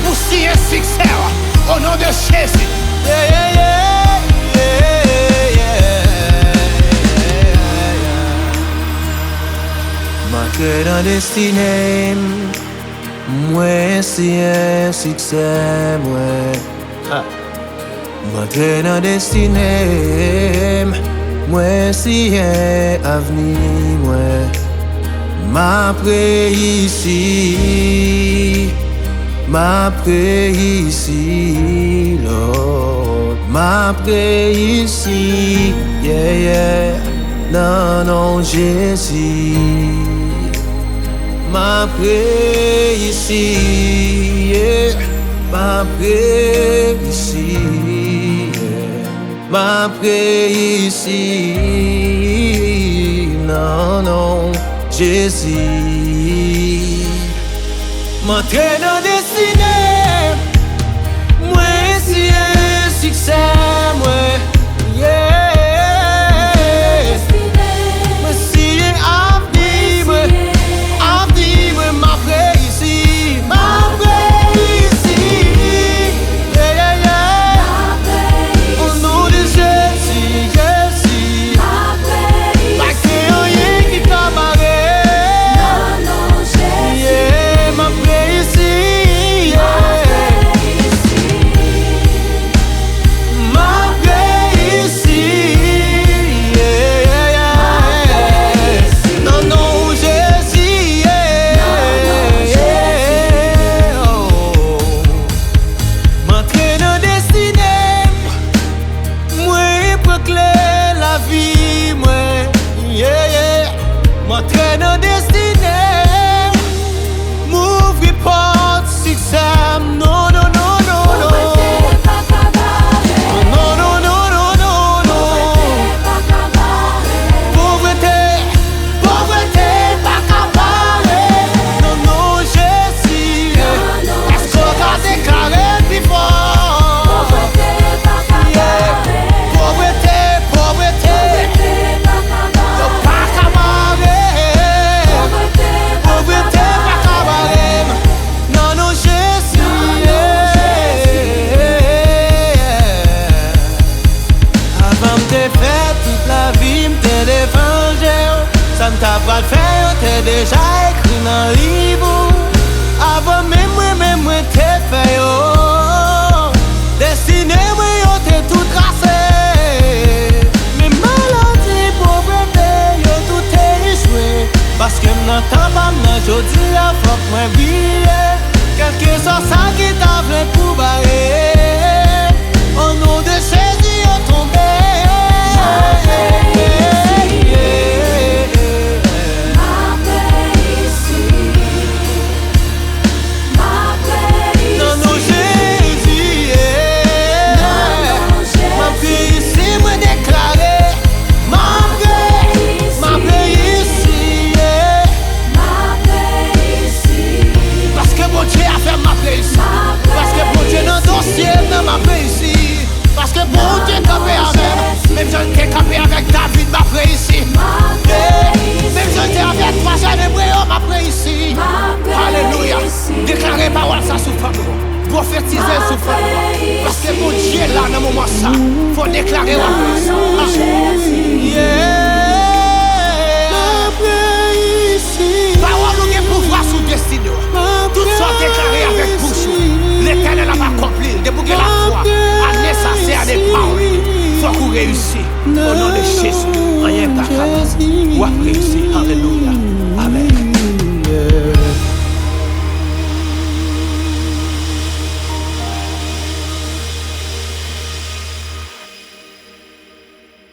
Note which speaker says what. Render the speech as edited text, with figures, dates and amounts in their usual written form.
Speaker 1: pour signer succès au nom de Jésus.
Speaker 2: Marqué dans destinée, moi c'est un succès, moi. Marqué dans destinée, moi c'est un avenir, moi. M'après ici, Lord. M'après ici, yeah, yeah. Non, non, Jésus. M'après ici, yeah. M'après ici, yeah. M'après ici, non, non, Jésus. M'entraîne en destinée, moi si un succès, moi, yeah. Moi si un avenir, m'après ici, yeah, yeah, yeah. Au nom de Jésus, Jésus. Pas que rien qui t'a barré. M'entraîne en destinée, m'ouvre porte succès. Non, non, non, non, non. Non, non, non, non, non, non. Pauvreté, pauvreté, pas cabaret. Non, non, Jésus. Est-ce qu'on va déclarer plus fort? Yeah. Pauvreté, pauvreté. Ça ne t'a pas fait, t'es déjà écrit dans le livre. Avant même moi, t'es fait, oh. Destiné, moi, yo, t'es tout tracé. Mais maladie, pauvreté, yo, tout est échoué. Parce que m'entends pas, je dis, faut que moi brille. Quelque chose ça qui t'a fait pour barrer. Au nom de Jésus, yo, tombé. Parce que bon Dieu campé avec, même si t'es campé avec David, m'après ici. Même si t'es avec toi, j'en ai bré, m'après ici. Alléluia. Déclarez parole ça sous femme. Prophétiser sous femme. Parce que bon Dieu là, dans le moment ça, faut déclarer la place. Parole nous est pouvoir sous destinée. Tout ça déclaré avec bouche. L'Éternel a accompli. Depuis que la foi a nécessaire des paroles, faut qu'on réussisse. Au nom de Jésus, rien pas capable. Ou après ici, alléluia.